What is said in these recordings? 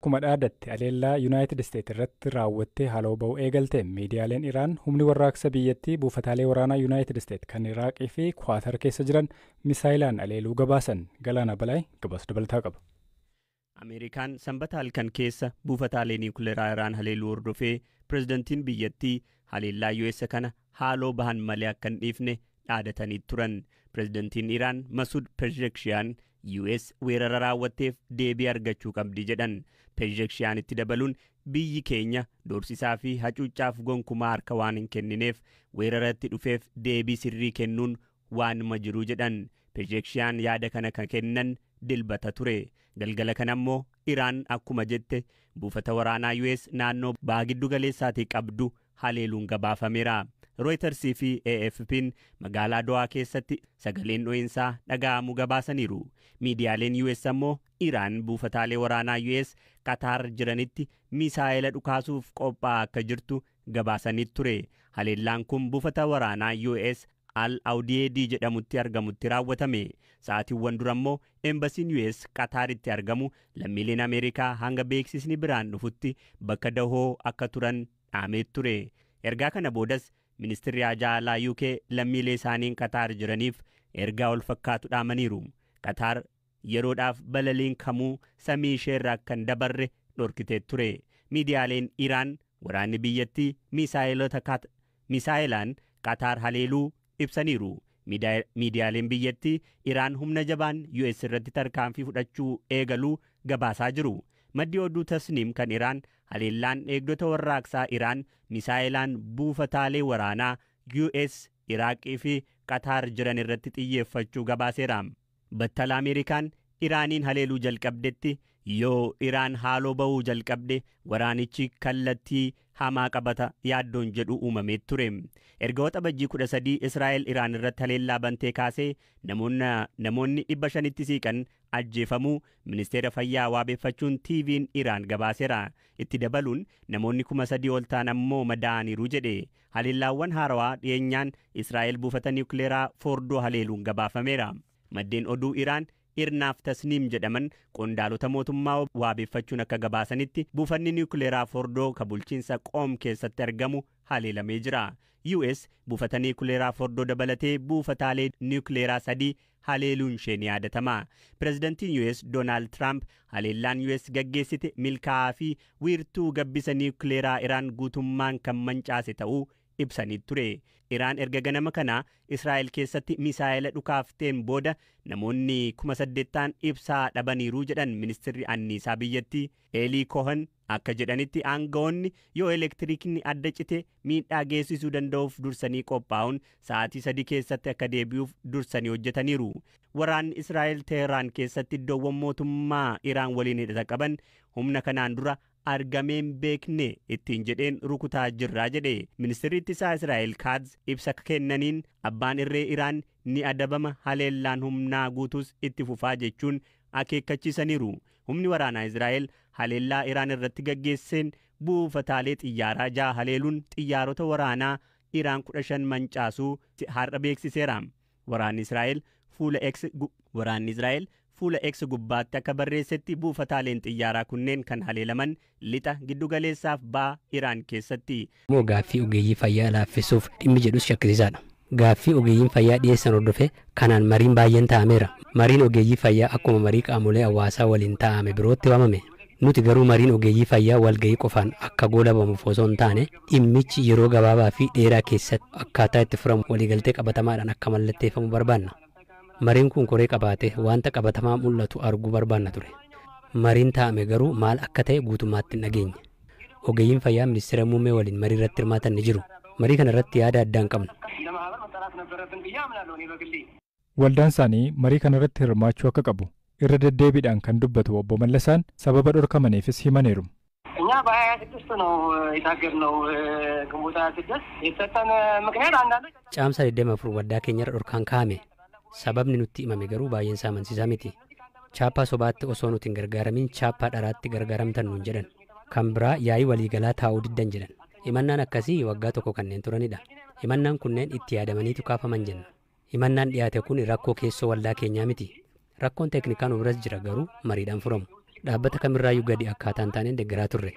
akkuma dhaadatte aleellaa United States irratti raawwattee haaloo ba'uu eegalte miidiyaaleen Iraan humni warraaqsa biyyattii buufataalee waraanaa United States kan Iraaqii fi Qatar keessa jiran misaayilaan aleeluu gabaasan. Galaana Balaay gabaasa dabalataa qaba. Ameerikaan sanbata halkan keessa buufataalee niwukileeraa Iraan haleeluu hordofee pirezidantiin biyyattii haleellaa USA kana haaloo bahan malee akka hin dhiifne dhaadatanii turan. Pirezidantiin Iraan Masuud Pezeshkian US weerara raawwatteef deebii argachuu qabdi jedhan. Pezeshkian itti dabaluun biyyi keenya doorsisaa fi hacuuccaaf gonkumaa harka waan hin kennineef weeraratti dhufeef deebii sirrii kennuun waanuma jiru jedhan. Pezeshkian yaada kana kan kennan dilbata ture. Galgala kana ammoo Iraan akkuma jette buufata waraanaa US naannoo baagiddu galeessaatii qabdu haleeluun gabaafameera. Reuters fi AFP'n magaalaa Dohaa keessatti sagaleen dho'insaa dhaga'amu gabaasaniiru. Miidiyaaleen US ammoo Iraan buufataalee waraanaa US Qatar jiranitti misaa'ila dhukaasuuf qophaa'aa akka jirtu gabaasanii ture. Haleellaan kun buufata waraanaa US ODUU jedhamutti argamutti raawwatame. Sa'aatiiwwan dura ammoo embasiin US Qataritti argamu lammiileen Ameerikaa hanga beeksisni biraan dhufutti bakka dahoo akka turan dhaamee ture. Ergaa kana boodas Ministeerri Ajaalaa UK lammiilee isaaniin Qatar jiraniif ergaa ol fakkaatu dhaamaniiru. Qatar yeroodhaaf balaliin kamuu samii isheerraa kan dabarre dhorkitee ture. Miidiyaaleen Iraan waraanni biyyattii misaayilaan Qatar haleeluu ibsaniiru. Miidiyaaleen biyyattii Iraan humna jabaan US irratti tarkaanfii fudhachuu eegaluu gabaasaa jiru. Maddi oduu tasniim kan Iraan haleellaan eegdota warraaqsaa Iraan misaayilaan buufataalee waraanaa US Iraaqii fi Qatar jiran irratti xiyyeeffachuu gabaaseera. Battala Ameerikaan Iraaniin haleeluu jalqabdetti yoo Iraan haaloo ba'uu jalqabde waraanichi kallattii hamaa qabata yaaddoon jedhu uumamee ture. Erga waxabajjii 13 Israa'el Iraan irratti haleellaa bantee kaasee namoonni 500tti siiqan ajjeefamuu ministeera fayyaa waabeeffachuun TV'n Iraan gabaaseera. Itti dabaluun namoonni 3,000 ol ta'an ammoo madaa'aniiru jedhe. Haleellaawwan haarawaa dhiyeenyaan Israa'el buufata niwukileeraa Fordoo haleeluun gabaafameera. Maddeen oduu Iraan Irnaaf tasniim jedhaman qondaalota mootummaa waabeeffachuun akka gabaasanitti buufanni niwukileeraa Fordoo ka bulchiinsa Qoom keessatti argamu haleelamee jira. US buufata niwukileeraa Fordoo dabalatee buufataalee niwukileeraa 3 haleeluun ishee ni yaadatama. Pirezidantiin US Donald Trump haleellaan US gaggeessite milkaa'aa fi wiirtuu gabbisa niwukileeraa Iraan guutummaan kan mancaase ta'uu ibsanii ture. Iraan erga ganama kana Israa'el keessatti misaa'ila dhukaafteen booda namoonni 8,000 ibsaa dhabaniiru jedhan ministeerri anniisaa biyyattii Eelii Kohan akka jedhanitti aangawoonni yoo elektiriikni adda cite miidhaa geessisuu danda'uuf dursanii qophaa'uun sa'aatii 3 keessatti akka deebi'uuf dursanii hojjetaniiru. Waraanni Israa'el Teheraan keessatti iddoowwan mootummaa Iraan waliin hidhata qaban humna kanaan dura argameen beekne ittiin jedheen rukutaa jirraa jedhe. Ministeerri ittisaa Israa'el Kaatz ibsa kennaniin abbaan irree Iraan ni adabama haleellaan humnaa guutus itti fufaa jechuun akeekkachiisaniiru. Humni waraanaa Israa'el haleellaa Iraan irratti gaggeesseen buufataalee xiyyaaraa 6 haleeluun xiyyaarota waraanaa Iraan 15 mancaasuu har'a beeksiseera. Waraanni Israa'el fuula X gubbaatti akka barreessetti buufataaleen xiyyaaraa kunneen kan haleelaman lixa giddugaleessaaf ba'aa Iraan keessatti. Gaaffii ogeeyyii fayyaa laaffisuuf dhimmi jedhus shakkisiisaadha. Gaaffii ogeeyyiin fayyaa dhiyeessan hordofee kanaan mariin baay'een taa'ameera. Mariin ogeeyyii fayyaa akkuma marii qaamolee hawaasaa waliin taa'ame birootti waamame. Nuti garuu mariin ogeeyyii fayyaa walga'ii qofaan akka goolabamuuf osoo hin taane dhimmichi yeroo gabaabaa fi dheeraa keessatti akkaataa itti furamu waliigaltee qabatamaadhaan akka mallatteeffamu barbaanna. Mariin kun koree qabaate wanta qabatamaa mul'atu arguu barbaanna ture. Mariin taa'ame garuu maal akka ta'e guutummaatti hin dhageenye. Ogeeyyiin fayyaa ministeera muummee waliin marii irratti hirmaatan ni jiru. Marii kana irratti yaada addaa hin qabnu. Waldaan isaanii marii kana irratti hirmaachuu akka qabu irra deddeebiidhaan kan dubbatu obbo Mallasaan sababa dhorkamaniifis himaniiru. Caamsaa 24 waldaa keenyarra dhorkaan kaa'ame. Sababni nutti himame garuu baay'een isaa amansiisaa miti. Chaappaa sobaatti osoo nuti hin gargaaramin chaappaa dharaatti gargaaramtan nuun jedhan. Kan biraa yaa'ii waliigalaa taa'uu diddan jedhan. Himannaan akkasii waggaa tokko kanneen turanidha. Himannaan kunneen itti yaadamaniitu kaafaman jenna. Himannaan dhiyaate kun rakkoo keessoo waldaa keenyaa miti. Rakkoon teeknikaan biras jira garuu mariidhaan furamu. dhaabbata kamirraayyuu gadi akkaataa hin taaneen deeggaraa turre.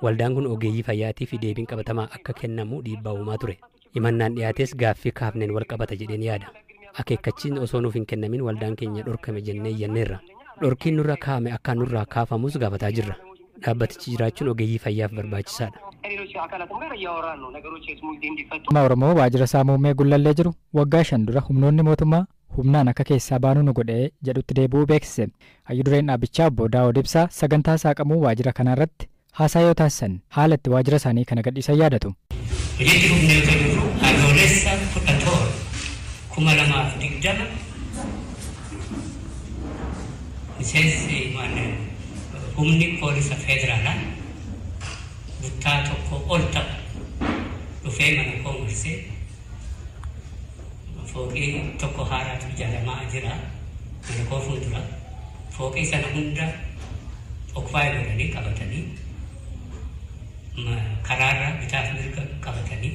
Waldaan kun ogeeyyii fayyaatii fi deebiin qabatamaa akka kennamu dhiibbaa uumaa ture. Himannaan dhiyaates gaaffii kaafneen wal qabata jedheen yaada. Akeekkachiin osoo nuuf hin kennamin waldaan keenya dhorkame jennee iyyanneerra. Dhorkiin nurra kaa'ame akka nurraa kaafamus gaafataa jirra. Dhaabbatichi jiraachuun ogeeyyii fayyaaf barbaachisaadha. Oromoo waajjira isaa muummee gullallee jiru waggaa 5 dura humnoonni mootummaa humnaan akka keessaa baanuu nu godhee jedhutti deebi'uu beeksise. Hayyu dureen dhaabbichaa obbo Daawud Ibsaa sagantaa saaqamuu waajjira kanarratti haasaa yoo taasisan haala itti waajjira isaanii kana gadhiisan yaadatu. Hojiitti humnee kan jiru adoolessa 17 2020 miseensi humni poolisa federaalaa buttaa tokko ol ta'u dhufee mana koo marsee fooqii tokko haaraatu ijaaramaa jira mana koo fuuldura fooqii sana hunda okfaa godhanii qabatanii karaarra bitaaf mirga qabatanii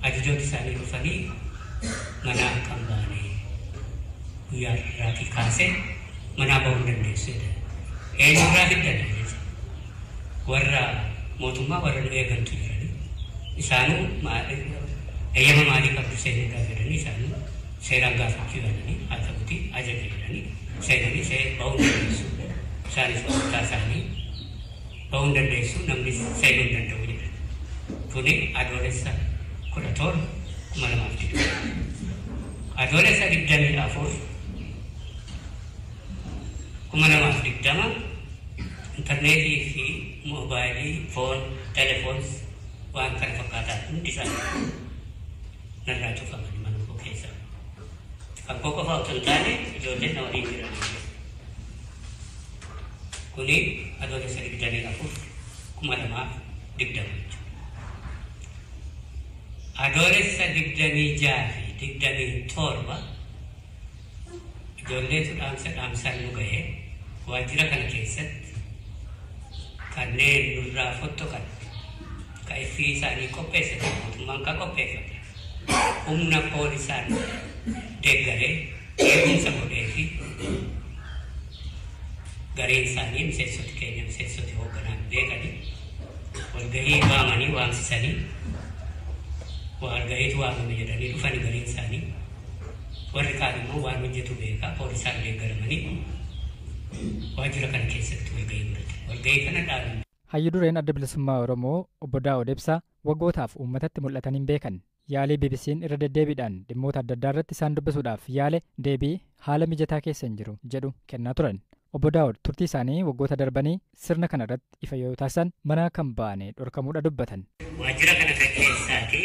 ajajoota isaanii dhufanii mana kan baanee guyyaa irraatii kaasee manaa bahuu dandeessu jedhan. Eenyurraa hiddan warra mootummaa warra nu eegantu jiranii isaanuu eeyyama maalii qabdu seenuudhaa jedhanii isaanuu seeraan gaafachuu yaadanii haa ta'uti ajaja jedhanii seenanii bahuu dandeessu isaanis waqtaa isaanii bahuu dandeessu namni seenuu hin danda'u jedhan. Kuni adoolessa 17 2020 adoolessa 24 2020 intarneetii fi moobaayilii foon telefoons waan kana fakkaataa hundi isaanii narraa cufamanii mana koo keessa. Kan koo qofa otoo hin taane ijoolleen na waliin jiran. Kuni adoolessa 24 2020. Adoolessa 26 fi 27 ijoolleetu dhaamsaan nu gahee waajjira kana keessatti kanneen nurraa fottoqan ka ifii isaanii qopheessate mootummaan ka qopheeffate humna poolisaan deeggaree eegumsa godhee fi gareen isaanii miseensoti keenya miseensoti hoogganaan beekanii walgahii waamanii waamsisanii walgahiitu waamame jedhanii dhufanii gareen isaanii warri kaan immoo waan hojjetu beekaa poolisaan deeggaramanii waajjira kana keessatti walgahii godhate. Walgahii kana dhaaban. Hayyu dureen adda bilisummaa Oromoo obbo Daawud Ibsaa waggootaaf uummatatti mul'atanii beekan. Yaalii BBC'n irra deddeebiidhaan dhimmoota adda addaa irratti isaan dubbisuudhaaf yaale deebii haala mijataa keessa hin jiru jedhu kennaa turan. Obbo Daawud turtii isaanii waggoota darbanii sirna kana irratti ifa yoo taasisan mana kan baane dhorkamuudha dubbatan. Waajjira kana keessaati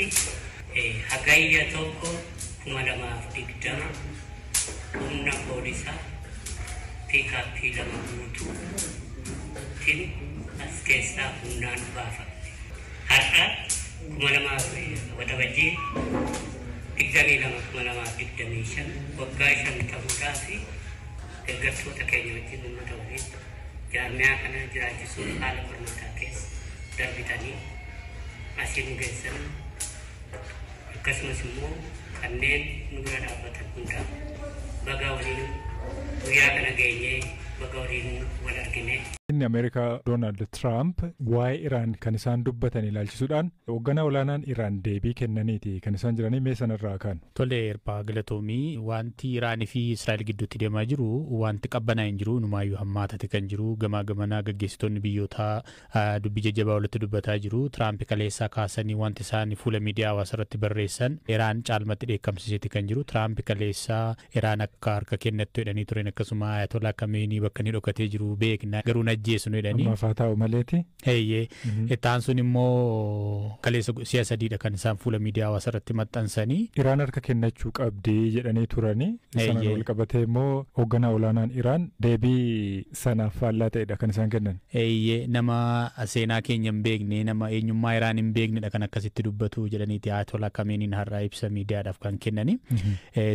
hagayya tokko 2020 humna poolisaa piikaappii 2 guutuutiin as keessaa humnaan baafamte. Har'a 2022 waggaa 5 ta'uudhaa fi deeggartoota keenya wajjin uummata waliin jaarmiyaa kana jiraachisuuf haala qormaataa keessa darbitanii asii nu geessan akkasumas immoo kanneen nu bira dhaabbatan hundaa baga waliin guyyaa kana geenyee baga waliin wal argine. Inni Ameerikaa Doonaald Tiraamp waa'ee Iraan kan isaan dubbatan ilaalchisuudhaan hoogganaa olaanaan Iraan deebii kennaniiti kan isaan jiranii mee sanarraa kaan. Tole Erbaa Galatoomii wanti Iraanii fi Israa'el gidduutti deemaa jiru wanti qabbanaa hin jiru numaayyuu hammaatate kan jiru gamaa gamanaa gaggeessitoonni biyyootaa dubbii jajjabaa walitti dubbataa jiru. Tiraamp kaleessaa kaasanii wanti isaan fuula miidiyaa hawaasaa irratti barreessan Iraan caalmatti dheekkamsiiseeti kan jiru. Tiraamp kaleessaa Iraan akka harka kennattu jedhanii turan akkasuma Ayatollah Khamenei bakka inni dhokatee jiru beekna garuu jeesu jedhanii amma faataa maleeti ittaan sun immoo kaleessa si'a sadiidha kan isaan fuula miidiyaa hawaasaa irratti maxxansanii Iraan harka kennachuu qabdii jedhanii turanii sana wal qabatee immoo hoogganaa olaanaan Iraan deebii sanaaf faallaa ta'edha kan isaan kennan. Nama seenaa keenya hin beekne nama eenyummaa Iraan hin beeknedha kan akkasitti dubbatu jedhaniiti Ayatollah Khameneiin har'aa ibsa miidiyaadhaaf kan kennani.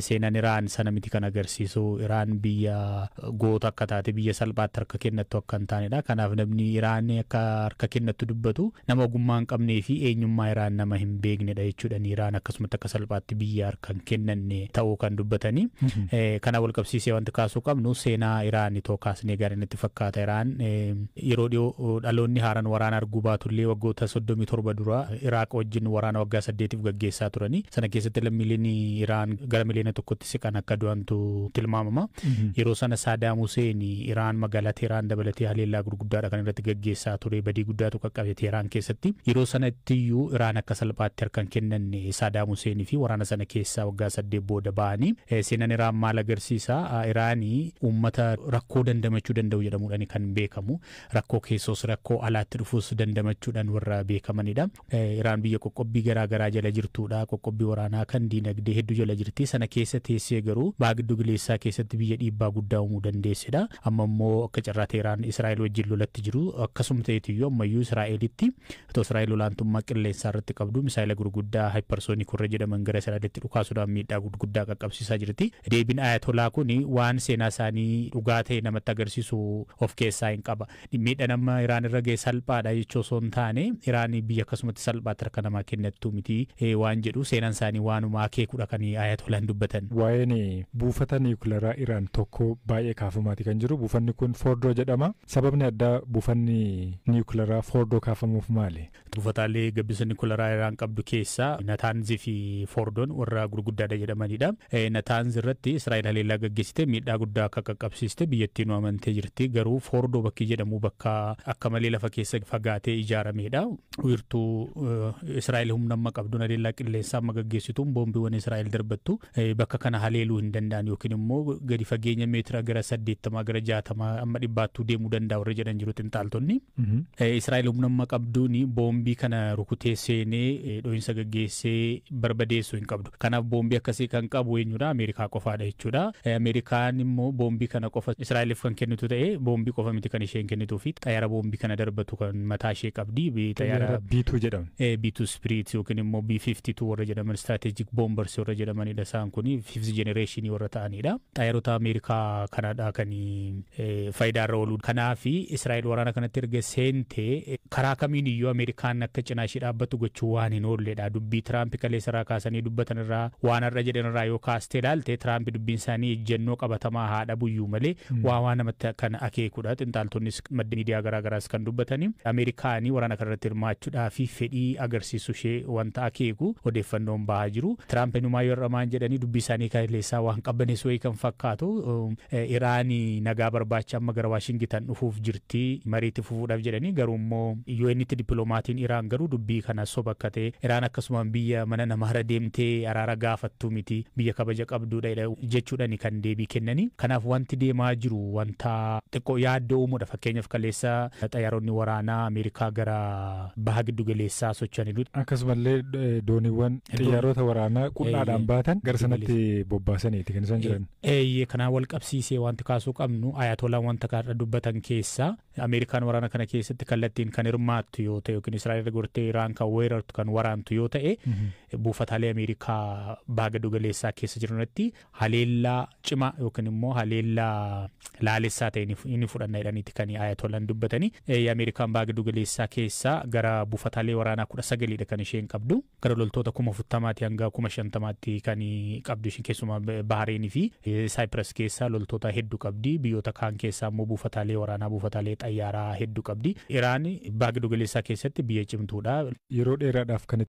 Seenaan Iraan sana miti kan agarsiisu Iraan biyya goota akka taate biyya salphaatti harka kennattu akka taanedha. Kanaaf namni Iraan akka harka kennatu dubbatu nama ogummaa hin qabnee fi eenyummaa Iraan nama hin beeknedha jechuudha. Iraan akkasumatti akka salphaatti biyya harka hin kennanne ta'uu kan dubbatanii. Kana wal qabsiisee wanti kaasuu qabnu seenaa Iraan itoo kaasnee gaariin itti fakkaata. Iraan yeroo dhiyoo dhaloonni haaraan waraana arguu baatullee waggoota 37 dura Iraaq wajjin waraana waggaa 8 gaggeessaa turanii. Sana keessatti lammiileen Iraan gara miliyoona tokkotti siqan akka du'antu tilmaamama. Yeroo sana Saadaam Huseen Iraan magaalaa Teheraan dabalatee haleellaa gurguddaadha kan irratti gaggeessaa ture. Badii guddaatu qaqqabe Teheraan keessatti. Yeroo sanattiyyuu Iraan akka salphaatti harka hin kennanne Saadaam Huseen fi waraana sana keessaa waggaa 8 booda ba'anii. Seenaan Iraan maal agarsiisa? Iraanii uummata rakkoo dandamachuu danda'u jedhamuudhaan kan beekamu. Rakkoo keessos rakkoo alaatti dhufuus dandamachuudhaan warra beekamanidha. Iraan biyya qoqqobbii garaagaraa jala jirtudha. Qoqqobbii waraanaa kan diinagdee hedduu jala jirti. Sana keessa teessee garuu baha giddu galeessaa keessatti biyya dhiibbaa guddaa uumuu dandeessedha. Amma immoo akka carraa Teheraan Israa'el wajjin lolatti jiru. Akkasuma ta'eetiyyuu ammayyuu Israa'elitti otoo Israa'el olaantummaa qilleensaa irratti qabdu misaayila gurguddaa haayiparsoonii kurra jedhaman gara Israa'elitti dhukaasuudhaan miidhaa gurguddaa qaqqabsiisaa jirti. Deebiin ayatolaa kun waan seenaa isaanii dhugaa ta'e namatti agarsiisu of keessaa hin qaba. Miidhaan amma Iraan irra ga'e salphaadha jechuu osoo hin taane Iraan biyya akkasumatti salphaatti harka namaa kennattu miti waan jedhu seenaan isaanii waanuma akeekudha kan ayatolaan dubbatan. Waa'een buufata niwukilaraa Iraan tokko baay'ee kaafamaati kan jiru. Buufanni kun Foordoo jedhama. Sababni addaa buufanni niwukilaraa Foordoo kaafamuuf maali? Buufataalee gabbisa niwukilaraa Iraan qabdu keessaa Nataanzii fi Foordoon warra gurguddaadha jedhamanidha. Nataanz irratti Israa'el haleellaa gaggeessite miidhaa guddaa akka qaqqabsiiste biyyattiin amantee jirti. Garuu Foordoo bakki jedhamu bakka akka malee lafa keessa fagaatee ijaaramedha. Wiirtuu Israa'el humna amma qabduun haleellaa qilleensaa amma gaggeessituun boombiiwwan Israa'el darbattu bakka kana haleeluu hin danda'an yookiin immoo gadi fageenya meetira gara 80 gara 60 amma 100 deemuu danda'a warra jedhan jiru xinxaaltonni. Israa'el humna amma qabduun boombii kana rukutee seenee dho'insa gaggeessee barbadeessuu hin qabdu. Kanaaf boombii akkasii kan qabu eenyudha? Ameerikaa qofaadha jechuudha. Ameerikaan immoo boombii kana qofa Israa'eliif kan kennitu ta'ee boombii qofa miti kan isheen kennituu fi xayyaara boombii kana darbatu kan mataa ishee qabdi. Xayyaara B2 jedhamu. B2 Spirit yookiin immoo B52 warra jedhaman strategic bombers warra jedhamanidha. Isaan kun 5th generation warra ta'anidha. Xayyaarota Ameerikaa kanadha kan faayidaarra oolu. Kanaaf Israa'el waraana kanatti erga seentee karaa kamiin iyyuu Ameerikaan akka cinaa ishee dhaabbatu gochuu waan hin oolledha. Dubbii Tiraamp kaleessaraa kaasanii dubbatan irraa waan har'a jedhan irraa yoo kaastee ilaalte Tiraamp dubbiin isaanii ejjennoo qabatamaa haadha buyyuu malee waa namatti kan akeekudha. Xinxaaltonnis madda miidiyaa garaagaraas kan dubbatanii Ameerikaanii waraana kanarratti hirmaachuudhaa fi fedhii agarsiisu ishee wanta akeeku odeeffannoon bahaa jiru. Tiraamp numaa yoo irramaan jedhanii dubbii isaanii kaleessaa waan qabbanees wayii kan fakkaatu Iraanii nagaa barbaacha amma gara Waashingitan dhufuuf jirti mariitti fufuudhaaf jedhanii garuu immoo UN'tti dippiloomatiin Iraan garuu dubbii kana soba akka ta'e Iraan akkasumaan biyya mana namaarra deemtee araara gaafattu miti biyya kabaja qabduudha jechuudhaan kan deebii kennanii. Kanaaf wanti deemaa jiru wanta xiqqoo yaaddoo uumuudha. Fakkeenyaaf kaleessa xayyaaronni waraanaa Ameerikaa gara baha giddu galeessaa socho'anii akkasumallee dooniiwwan xiyyaarota waraanaa qunnaadhaan baatan gara sanatti bobbaasaniiti kan isaan jiran. Kanaan wal qabsiisee wanti kaasuu qabnu ayatolaan wanta kaadha dubbatan keessaa Ameerikaan waraana kana keessatti kallattiin kan hirmaattu yoo ta'e yookiin Israa'el gortee Iraan kan weerartu kan waraantu yoo ta'e buufataalee Ameerikaa baha giddu galeessaa keessa jiranatti haleellaa cimaa yookiin immoo haleellaa laalessaa ta'e inni fudhanna jedhaniiti kan ayatolaan dubbatanii. Ameerikaan baha giddu galeessaa keessaa gara buufataalee waraanaa 19dha kan isheen qabdu. Gara loltoota 40,000 hanga 50,000 kan qabdu isheen keessumaa Bahareenii fi Saayipras keessaa loltoota hedduu qabdi. Biyyoota kaan keessaa immoo buufataalee waraanaa buufataalee xayyaaraa hedduu qabdi. Iraan baha giddu galeessaa keessatti biyya cimtuudha. Yeroo dheeraadhaaf kan